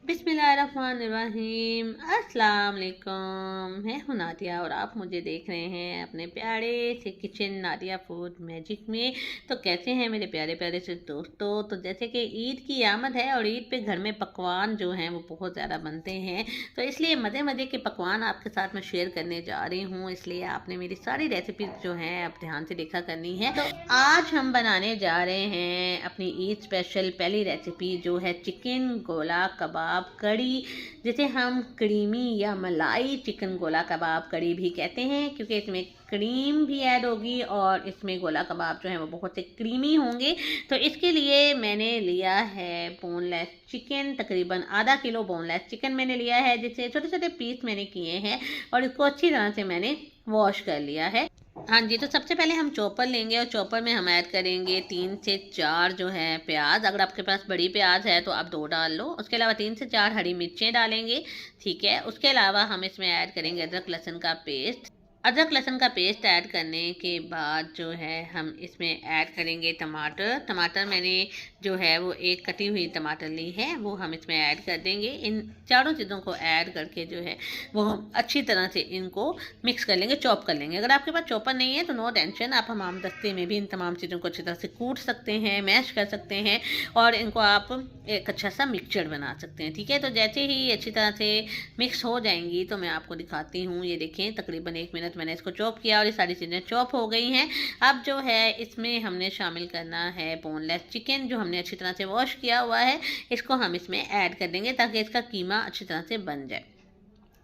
बिस्मिल्लाहिर्रहमानिर्रहीम। अस्सलाम वालेकुम। मैं हूं नादिया और आप मुझे देख रहे हैं अपने प्यारे से किचन नादिया फूड मैजिक में। तो कैसे हैं मेरे प्यारे प्यारे से दोस्तों। तो जैसे कि ईद की आमद है और ईद पे घर में पकवान जो हैं वो बहुत ज़्यादा बनते हैं, तो इसलिए मज़े मज़े के पकवान आपके साथ मैं शेयर करने जा रही हूँ। इसलिए आपने मेरी सारी रेसिपीज जो हैं आप ध्यान से देखा करनी है। तो आज हम बनाने जा रहे हैं अपनी ईद स्पेशल पहली रेसिपी, जो है चिकन गोला कबाब कड़ी, जिसे हम क्रीमी या मलाई चिकन गोला कबाब कड़ी भी कहते हैं, क्योंकि इसमें क्रीम भी ऐड होगी और इसमें गोला कबाब जो है वो बहुत से क्रीमी होंगे। तो इसके लिए मैंने लिया है बोनलेस चिकन, तकरीबन आधा किलो बोनलेस चिकन मैंने लिया है, जिसे छोटे छोटे पीस मैंने किए हैं और इसको अच्छी तरह से मैंने वॉश कर लिया है। हाँ जी, तो सबसे पहले हम चॉपर लेंगे और चॉपर में हम ऐड करेंगे 3 से 4 जो है प्याज। अगर आपके पास बड़ी प्याज है तो आप 2 डाल लो। उसके अलावा 3 से 4 हरी मिर्चें डालेंगे, ठीक है। उसके अलावा हम इसमें ऐड करेंगे अदरक लहसुन का पेस्ट। अदरक लहसुन का पेस्ट ऐड करने के बाद जो है हम इसमें ऐड करेंगे टमाटर। टमाटर मैंने जो है वो एक कटी हुई टमाटर ली है, वो हम इसमें ऐड कर देंगे। इन चारों चीज़ों को ऐड करके जो है वो हम अच्छी तरह से इनको मिक्स कर लेंगे, चॉप कर लेंगे। अगर आपके पास चॉपर नहीं है तो नो टेंशन, आप हमाम दस्ते में भी इन तमाम चीज़ों को अच्छी तरह से कूट सकते हैं, मैश कर सकते हैं और इनको आप एक अच्छा सा मिक्सचर बना सकते हैं, ठीक है। तो जैसे ही अच्छी तरह से मिक्स हो जाएंगी तो मैं आपको दिखाती हूँ। ये देखें, तकरीबन 1 मिनट मैंने इसको चॉप किया और ये सारी चीज़ें चॉप हो गई हैं। अब जो है इसमें हमने शामिल करना है बोनलेस चिकन, जो हमने अच्छी तरह से वॉश किया हुआ है। इसको हम इसमें ऐड कर देंगे ताकि इसका कीमा अच्छी तरह से बन जाए,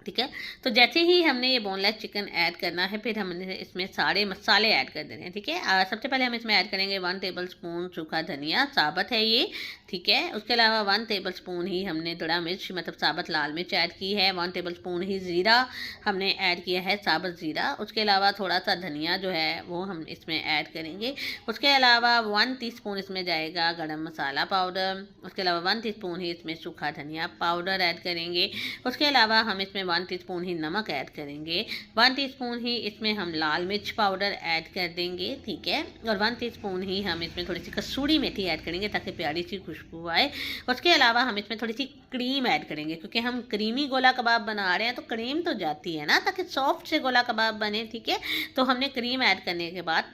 ठीक है। तो जैसे ही हमने ये बोनलेस चिकन ऐड करना है, फिर हमने इसमें सारे मसाले ऐड कर देने हैं, ठीक है। सबसे पहले हम इसमें ऐड करेंगे 1 टेबल स्पून सूखा धनिया, साबत है ये, ठीक है। उसके अलावा 1 टेबल स्पून ही हमने दड़ा मिर्च मतलब साबत लाल मिर्च ऐड की है। 1 टेबल स्पून ही ज़ीरा हमने ऐड किया है, साबत ज़ीरा। उसके अलावा थोड़ा सा धनिया जो है वो हम इसमें ऐड करेंगे। उसके अलावा 1 टीस्पून इसमें जाएगा गरम मसाला पाउडर। उसके अलावा 1 टीस्पून ही इसमें सूखा धनिया पाउडर ऐड करेंगे। उसके अलावा हम इसमें 1 टीस्पून ही नमक ऐड करेंगे। 1 टीस्पून ही इसमें हम लाल मिर्च पाउडर ऐड कर देंगे, ठीक है। और 1 टीस्पून ही हम इसमें थोड़ी सी कसूरी मेथी ऐड करेंगे ताकि प्यारी सी खुशबू आए। उसके अलावा हम इसमें थोड़ी सी क्रीम ऐड करेंगे, क्योंकि हम क्रीमी गोला कबाब बना रहे हैं तो क्रीम तो जाती है ना, ताकि सॉफ्ट से गोला कबाब बने, ठीक है। तो हमने क्रीम ऐड करने के बाद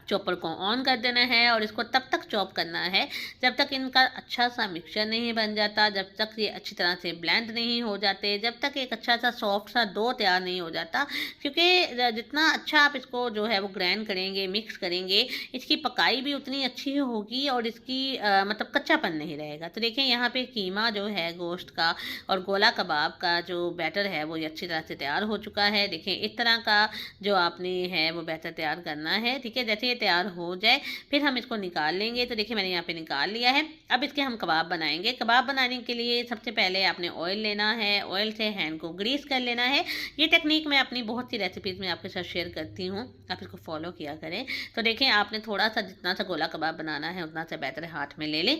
चॉपर को ऑन कर देना है और इसको तब तक चॉप करना है जब तक इनका अच्छा सा मिक्सचर नहीं बन जाता, जब तक ये अच्छी तरह से ब्लेंड नहीं हो जाते, जब तक एक अच्छा सा सॉफ्ट सा डो तैयार नहीं हो जाता। क्योंकि जितना अच्छा आप इसको जो है वो ग्राइंड करेंगे, मिक्स करेंगे, इसकी पकाई भी उतनी अच्छी होगी और इसकी मतलब कच्चापन नहीं रहेगा। तो देखें यहाँ पे कीमा जो है गोश्त का और गोला कबाब का जो बैटर है वो ये अच्छी तरह से तैयार हो चुका है। देखें इस तरह का जो आपने है वो बैटर तैयार करना है, ठीक है। जैसे ये तैयार हो जाए फिर हम इसको निकाल लेंगे। तो देखिए मैंने यहाँ पे निकाल लिया है। अब इसके हम कबाब बनाएंगे। कबाब बनाने के लिए सबसे पहले आपने ऑयल लेना है, ऑयल से हैंड को ग्रीस कर लेना है। ये टेक्निक मैं अपनी बहुत सी रेसिपीज़ में आपके साथ शेयर करती हूँ, आप इसको फॉलो किया करें। तो देखें आपने थोड़ा सा जितना सा गोला कबाब बनाना है उतना सा बैटर हाथ में ले लें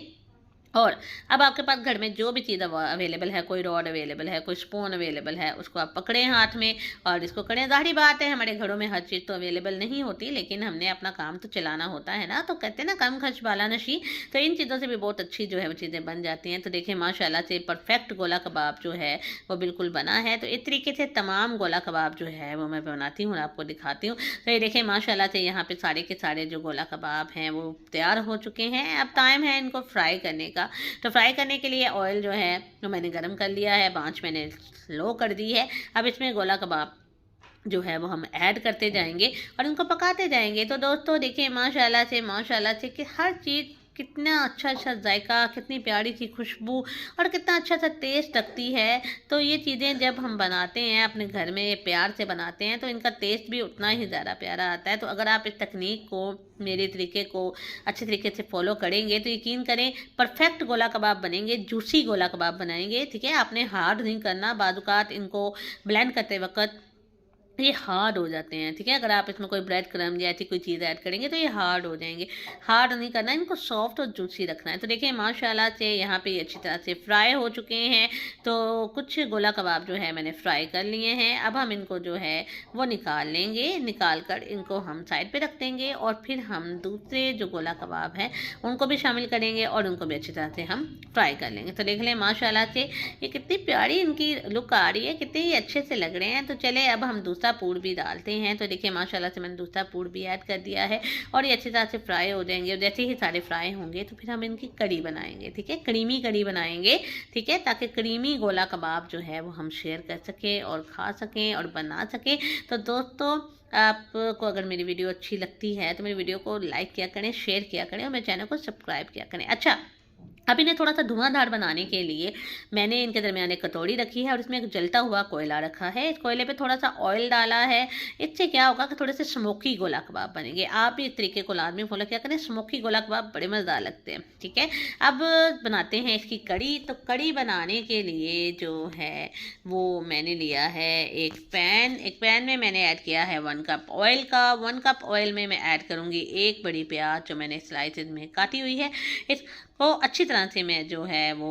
और अब आपके पास घर में जो भी चीज़ अवेलेबल है, कोई रॉड अवेलेबल है, कोई स्पून अवेलेबल है, उसको आप पकड़ें हाथ में और इसको करें। ज़ाहिर बात है हमारे घरों में हर चीज़ तो अवेलेबल नहीं होती, लेकिन हमने अपना काम तो चलाना होता है ना। तो कहते हैं ना कम खर्च वाला नशी, तो इन चीज़ों से भी बहुत अच्छी जो है वो चीज़ें बन जाती हैं। तो देखिए माशाल्लाह से परफेक्ट गोला कबाब जो है वो बिल्कुल बना है। तो इस तरीके से तमाम गोला कबाब जो है वो मैं बनाती हूँ और आपको दिखाती हूँ। तो ये देखिए माशाल्लाह से यहाँ पे सारे के सारे जो गोला कबाब हैं वो तैयार हो चुके हैं। अब टाइम है इनको फ्राई करने का। तो फ्राई करने के लिए ऑयल जो है तो मैंने गरम कर लिया है, आंच मैंने लो कर दी है। अब इसमें गोला कबाब जो है वो हम ऐड करते जाएंगे और इनको पकाते जाएंगे। तो दोस्तों देखिए माशाल्लाह से कि हर चीज़ कितना अच्छा अच्छा जायका, कितनी प्यारी सी खुशबू और कितना अच्छा सा टेस्ट लगती है। तो ये चीज़ें जब हम बनाते हैं अपने घर में प्यार से बनाते हैं तो इनका टेस्ट भी उतना ही ज़्यादा प्यारा आता है। तो अगर आप इस तकनीक को, मेरे तरीके को अच्छे तरीके से फॉलो करेंगे तो यकीन करें परफेक्ट गोला कबाब बनेंगे, जूसी गोला कबाब बनाएंगे, ठीक है। आपने हार्ड नहीं करना। बाज़ औक़ात इनको ब्लेंड करते वक्त ये हार्ड हो जाते हैं, ठीक है। अगर आप इसमें कोई ब्रेड क्रम्ब या ऐसी कोई चीज़ ऐड करेंगे तो ये हार्ड हो जाएंगे। हार्ड नहीं करना, इनको सॉफ्ट और जूसी रखना है। तो देखिए माशाल्लाह से यहाँ पे ये अच्छी तरह से फ्राई हो चुके हैं। तो कुछ गोला कबाब जो है मैंने फ्राई कर लिए हैं। अब हम इनको जो है वो निकाल लेंगे, निकाल कर इनको हम साइड पर रख देंगे और फिर हम दूसरे जो गोला कबाब हैं उनको भी शामिल करेंगे और उनको भी अच्छी तरह से हम फ्राई कर लेंगे। तो देख लें माशाल्लाह से ये कितनी प्यारी इनकी लुक आ रही है, कितने ही अच्छे से लग रहे हैं। तो चले अब हम दूसरा पूड़ भी डालते हैं। तो देखिए माशाल्लाह से मैंने दूसरा पूड़ भी ऐड कर दिया है और ये अच्छी तरह से फ्राई हो जाएंगे। और जैसे ही सारे फ्राई होंगे तो फिर हम इनकी कड़ी बनाएंगे, ठीक है, क्रीमी कड़ी बनाएंगे, ठीक है, ताकि क्रीमी गोला कबाब जो है वो हम शेयर कर सकें और खा सकें और बना सकें। तो दोस्तों आपको अगर मेरी वीडियो अच्छी लगती है तो मेरी वीडियो को लाइक किया करें, शेयर किया करें और मेरे चैनल को सब्सक्राइब किया करें। अच्छा, अब इन्हें थोड़ा सा धुआंधार बनाने के लिए मैंने इनके दरमियान एक कटोरी रखी है और इसमें एक जलता हुआ कोयला रखा है। इस कोयले पे थोड़ा सा ऑयल डाला है। इससे क्या होगा कि थोड़े से स्मोकी गोला कबाब बनेंगे। आप भी इस तरीके को लाजमी फॉलो किया करें, स्मोकी गोला कबाब बड़े मज़ेदार लगते हैं, ठीक है। अब बनाते हैं इसकी कड़ी। तो कड़ी बनाने के लिए जो है वो मैंने लिया है एक पैन में मैंने ऐड किया है 1 कप ऑयल का। 1 कप ऑयल में मैं ऐड करूँगी एक बड़ी प्याज जो मैंने स्लाइसेस में काटी हुई है। इसको अच्छी तरह से मैं जो है वो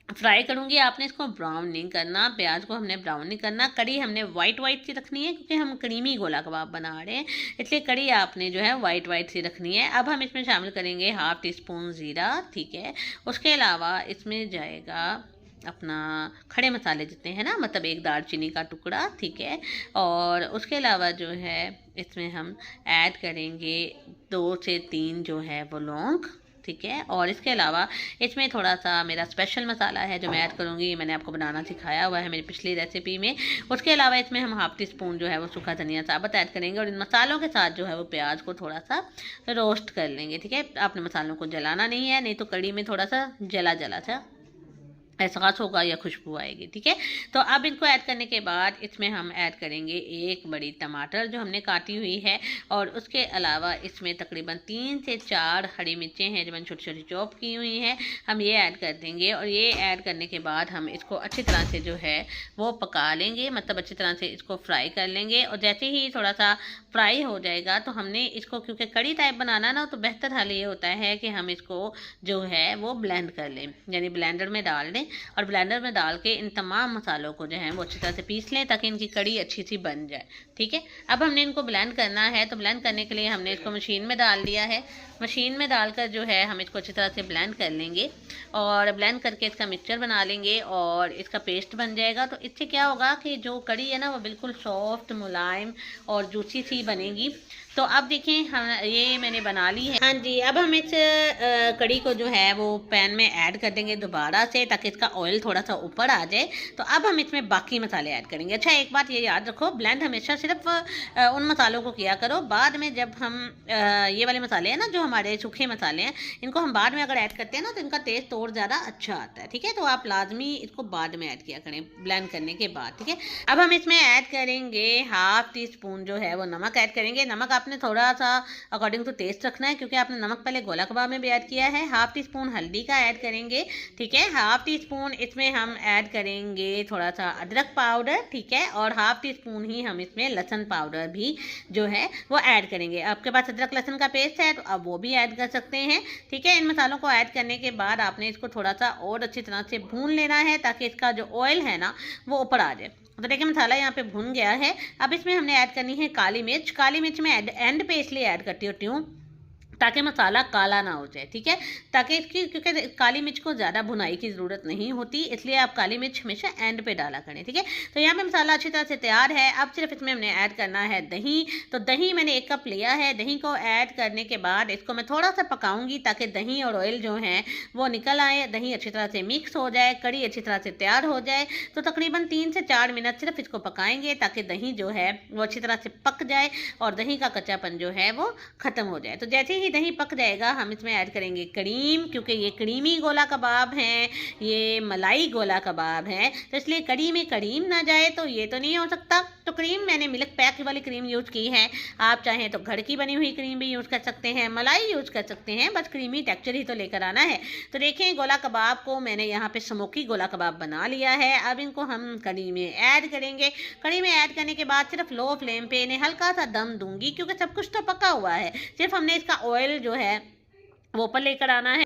फ्राई करूँगी। आपने इसको ब्राउन नहीं करना, प्याज को हमने ब्राउन नहीं करना। कड़ी हमने वाइट सी रखनी है क्योंकि हम क्रीमी गोला कबाब बना रहे हैं, इसलिए कड़ी आपने जो है वाइट सी रखनी है। अब हम इसमें शामिल करेंगे 1/2 टीस्पून ज़ीरा, ठीक है। उसके अलावा इसमें जाएगा अपना खड़े मसाले जितने हैं ना, मतलब एक दालचीनी का टुकड़ा, ठीक है। और उसके अलावा जो है इसमें हम ऐड करेंगे 2 से 3 जो है वो लौंग, ठीक है। और इसके अलावा इसमें थोड़ा सा मेरा स्पेशल मसाला है जो मैं ऐड करूँगी, मैंने आपको बनाना सिखाया हुआ है मेरी पिछली रेसिपी में। उसके अलावा इसमें हम 1/2 टीस्पून जो है वो सूखा धनिया साबुत ऐड करेंगे और इन मसालों के साथ जो है वो प्याज को थोड़ा सा रोस्ट कर लेंगे, ठीक है। आपने मसालों को जलाना नहीं है, नहीं तो कड़ी में थोड़ा सा जला सा एहसास होगा या खुशबू आएगी, ठीक है। तो अब इनको ऐड करने के बाद इसमें हम ऐड करेंगे एक बड़ी टमाटर जो हमने काटी हुई है और उसके अलावा इसमें तकरीबन 3 से 4 हरी मिर्चें हैं जो मैंने छोटी छोटी चॉप की हुई हैं, हम ये ऐड कर देंगे। और ये ऐड करने के बाद हम इसको अच्छी तरह से जो है वो पका लेंगे, मतलब अच्छी तरह से इसको फ्राई कर लेंगे। और जैसे ही थोड़ा सा फ्राई हो जाएगा तो हमने इसको, क्योंकि कड़ी टाइप बनाना ना, तो बेहतर हाल ये होता है कि हम इसको जो है वो ब्लेंड कर लें, यानी ब्लेंडर में डाल दें और ब्लेंडर में डाल के इन तमाम मसालों को जो है वो अच्छी तरह से पीस लें ताकि इनकी कड़ी अच्छी सी बन जाए, ठीक है। अब हमने इनको ब्लेंड करना है, तो ब्लेंड करने के लिए हमने इसको मशीन में डाल दिया है। मशीन में डालकर जो है हम इसको अच्छी तरह से ब्लेंड कर लेंगे और ब्लेंड करके इसका मिक्सचर बना लेंगे और इसका पेस्ट बन जाएगा। तो इससे क्या होगा कि जो कड़ी है ना वो बिल्कुल सॉफ्ट, मुलायम और जूसी सी बनेगी। तो अब देखें हम ये मैंने बना ली है। हाँ जी, अब हम इस कड़ी को जो है वो पैन में ऐड कर देंगे दोबारा से ताकि इसका ऑयल थोड़ा सा ऊपर आ जाए। तो अब हम इसमें बाकी मसाले ऐड करेंगे। अच्छा, एक बात ये याद रखो, ब्लेंड हमेशा सिर्फ उन मसालों को किया करो। बाद में जब हम ये वाले मसाले हैं ना जो हमारे सूखे मसाले हैं, इनको हम बाद में अगर ऐड करते हैं ना तो इनका टेस्ट और ज़्यादा अच्छा आता है, ठीक है। तो आप लाजमी इसको बाद में ऐड किया करें ब्लेंड करने के बाद, ठीक है। अब हम इसमें ऐड करेंगे 1/2 टीस्पून जो है वो नमक ऐड करेंगे। नमक आपने थोड़ा सा अकॉर्डिंग टू टेस्ट रखना है क्योंकि आपने नमक पहले गोला कबाब में भी ऐड किया है। 1/2 टीस्पून हल्दी का ऐड करेंगे, ठीक है। 1/2 टीस्पून इसमें हम ऐड करेंगे थोड़ा सा अदरक पाउडर, ठीक है। और 1/2 टीस्पून ही हम इसमें लहसुन पाउडर भी जो है वो ऐड करेंगे। आपके पास अदरक लहसुन का पेस्ट है तो अब वो भी ऐड कर सकते हैं, ठीक है। इन मसालों को ऐड करने के बाद आपने इसको थोड़ा सा और अच्छी तरह से भून लेना है ताकि इसका जो ऑयल है ना वो ऊपर आ जाए। तो देखिए मसाला यहाँ पे भुन गया है। अब इसमें हमने ऐड करनी है काली मिर्च। काली मिर्च मैं एंड पे इसलिए ऐड करती होती हूँ ताकि मसाला काला ना हो जाए, ठीक है। ताकि इसकी, क्योंकि काली मिर्च को ज़्यादा भुनाई की ज़रूरत नहीं होती, इसलिए आप काली मिर्च हमेशा एंड पे डाला करें, ठीक है। तो यहाँ पे मसाला अच्छी तरह से तैयार है। अब सिर्फ इसमें हमने ऐड करना है दही। तो दही मैंने 1 कप लिया है। दही को ऐड करने के बाद इसको मैं थोड़ा सा पकाऊंगी ताकि दही और ऑयल जो है वो निकल आए, दही अच्छी तरह से मिक्स हो जाए, कड़ी अच्छी तरह से तैयार हो जाए। तो तकरीबन 3 से 4 मिनट सिर्फ इसको पकाएंगे ताकि दही जो है वो अच्छी तरह से पक जाए और दही का कच्चापन जो है वो ख़त्म हो जाए। तो जैसे ही दही पक जाएगा हम इसमें ऐड करेंगे करीम, क्योंकि ये क्रीमी गोला कबाब हैं, ये मलाई गोला कबाब है, तो इसलिए कड़ी में करीम ना जाए तो ये तो नहीं हो सकता। तो क्रीम मैंने मिल्क पैक वाली क्रीम यूज़ की है। आप चाहें तो घर की बनी हुई क्रीम भी यूज़ कर सकते हैं, मलाई यूज़ कर सकते हैं, बस क्रीमी टेक्सचर ही तो लेकर आना है। तो देखें गोला कबाब को मैंने यहाँ पे स्मोकी गोला कबाब बना लिया है। अब इनको हम कढ़ी में ऐड करेंगे। कढ़ी में ऐड करने के बाद सिर्फ लो फ्लेम पे इन्हें हल्का सा दम दूंगी, क्योंकि सब कुछ तो पका हुआ है, सिर्फ हमने इसका ऑयल जो है वो ऊपर लेकर आना है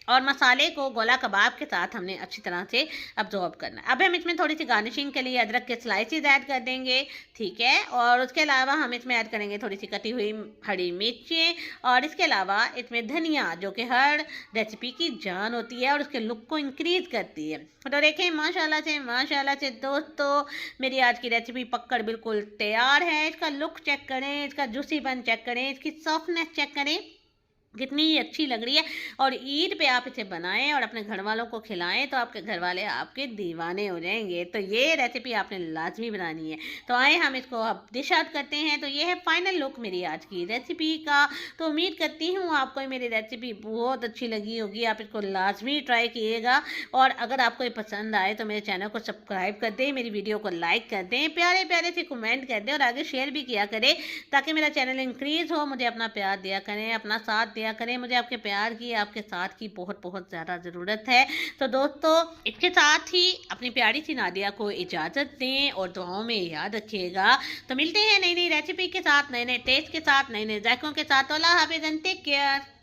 और मसाले को गोला कबाब के साथ हमने अच्छी तरह से अब्जॉर्ब करना है। अब हम इसमें थोड़ी सी गार्निशिंग के लिए अदरक के स्लाइसेस ऐड कर देंगे, ठीक है। और उसके अलावा हम इसमें ऐड करेंगे थोड़ी सी कटी हुई हरी मिर्चें, और इसके अलावा इसमें धनिया, जो कि हर रेसिपी की जान होती है और उसके लुक को इंक्रीज करती है। तो देखें माशाल्लाह से दोस्तों मेरी आज की रेसिपी पककर बिल्कुल तैयार है। इसका लुक चेक करें, इसका जूसीपन चेक करें, इसकी सॉफ्टनेस चेक करें, कितनी अच्छी लग रही है। और ईद पे आप इसे बनाएं और अपने घर वालों को खिलाएं तो आपके घर वाले आपके दीवाने हो जाएंगे। तो ये रेसिपी आपने लाजमी बनानी है। तो आए हम इसको अब डिश आउट करते हैं। तो ये है फाइनल लुक मेरी आज की रेसिपी का। तो उम्मीद करती हूँ आपको मेरी रेसिपी बहुत अच्छी लगी होगी। आप इसको लाजमी ट्राई कीजिएगा, और अगर आपको ये पसंद आए तो मेरे चैनल को सब्सक्राइब कर दें, मेरी वीडियो को लाइक कर दें, प्यारे प्यारे से कमेंट कर दें और आगे शेयर भी किया करें, ताकि मेरा चैनल इंक्रीज़ हो। मुझे अपना प्यार दिया करें, अपना साथ दिया करें। मुझे आपके प्यार की, आपके साथ की बहुत बहुत ज़्यादा ज़रूरत है। तो दोस्तों इसके साथ ही अपनी प्यारी सी नादिया को इजाज़त दें और दुआओं में याद रखिएगा। तो मिलते हैं नई नई रेसिपी के साथ, नए नए टेस्ट के साथ, नए नए जायकों के साथ। अल्लाह हाफ़िज़ एंड टेक केयर।